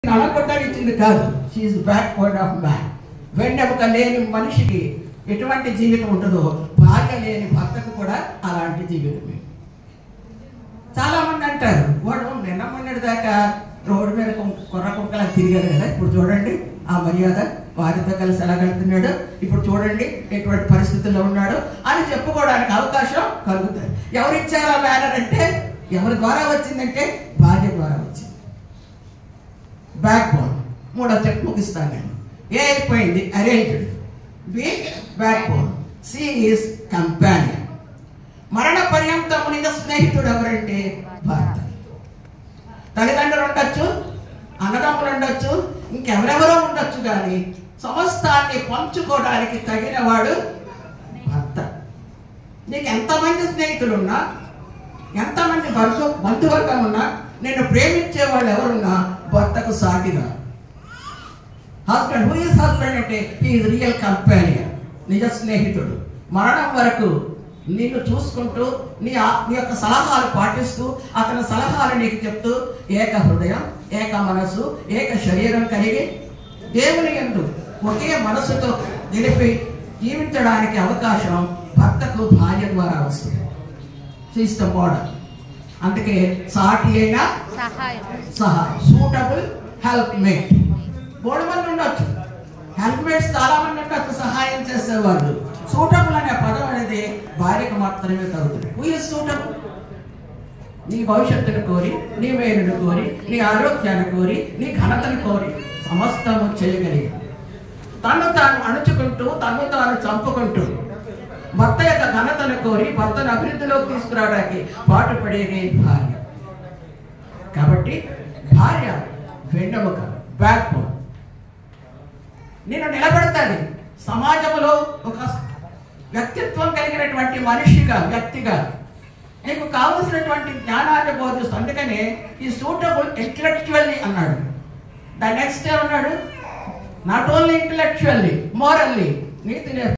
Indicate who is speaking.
Speaker 1: నలగొట్టనిచ్చింది కాదు. She is backward of man. వెన్నెముక లేని మనిషికి ఎటువంటి జీవితం ఉండదో భార్య లేని భర్తకు కూడా అలాంటి జీవితమే. చాలా మంది అంటారు వాడు నిన్న మొన్నటి దాకా రోడ్డు మీద కొర్ర కుక్కలా తిరిగాడు కదా, ఇప్పుడు చూడండి ఆ మర్యాద వారితో కలిసి ఎలా వెళ్తున్నాడు, ఇప్పుడు చూడండి ఎటువంటి పరిస్థితుల్లో ఉన్నాడు అని చెప్పుకోవడానికి అవకాశం కలుగుతుంది. ఎవరిచ్చారు ఆ బ్యానర్ అంటే, ఎవరి ద్వారా వచ్చిందంటే భార్య ద్వారా వచ్చింది. Backbone. మూడో చెప్పు ముగిస్తాను నేను. ఏ అయిపోయింది arranged. B backbone. C is companion. మరణ పర్యంతము నిజ స్నేహితుడు ఎవరంటే భర్త. తల్లిదండ్రులు ఉండొచ్చు, అన్నదమ్ములు ఉండొచ్చు, ఇంకెవరెవరో ఉండొచ్చు, కానీ సమస్తాన్ని పంచుకోవడానికి తగిన వాడు భర్త. నీకు ఎంతమంది స్నేహితులు ఉన్నా, ఎంతమంది బంధువర్గం ఉన్నా, నేను ప్రేమించే వాళ్ళు ఎవరున్నా భర్తకు సాటిగా. హస్బెండ్, హూ ఈజ్ హస్బెండ్ అంటే హీ ఈజ్ రియల్ కంపానియన్, నిజ స్నేహితుడు. మరణం వరకు నిన్ను చూసుకుంటూ నీ యొక్క సలహాలు పాటిస్తూ అతని సలహాలు నీకు చెప్తూ ఏక హృదయం, ఏక మనసు, ఏక శరీరం కలిగి దేవుని యందు ఒకే మనసుతో నిలిపి జీవించడానికి అవకాశం భర్తకు భార్య ద్వారా వస్తుంది. She is the model. అందుకే సాటి అయిన సహాయం, సూటబుల్ హెల్ప్ మేట్. 3 మంది ఉండొచ్చు, హెల్ప్ మేట్స్ చాలా మంది ఉండొచ్చు సహాయం చేసేవాళ్ళు. సూటబుల్ అనే పదం అనేది భార్యకు మాత్రమే తగ్గుతుంది. Who is suitable? నీ భవిష్యత్తును కోరి, నీ మేలును కోరి, నీ ఆరోగ్యాన్ని కోరి, నీ ఘనతను కోరి సమస్తము చేయగలిగి తను తాను అణుచుకుంటూ తను తాను చంపుకుంటూ భర్త యొక్క ఘనతను కోరి భర్తను అభివృద్ధిలోకి తీసుకురావడానికి పాటుపడేది భార్య. కాబట్టి భార్య వెన్నెముక, బ్యాక్ బోన్. నేను నిలబెడతాను సమాజంలో ఒక వ్యక్తిత్వం కలిగినటువంటి మనిషిగా, వ్యక్తిగా నీకు కావలసినటువంటి జ్ఞానాన్ని బోధిస్తుంది. అందుకనే ఈ సూటబుల్ ఇంటలెక్చువల్లీ అన్నాడు. ద నెక్స్ట్ ఏమన్నాడు? Not only intellectually, morally, NITI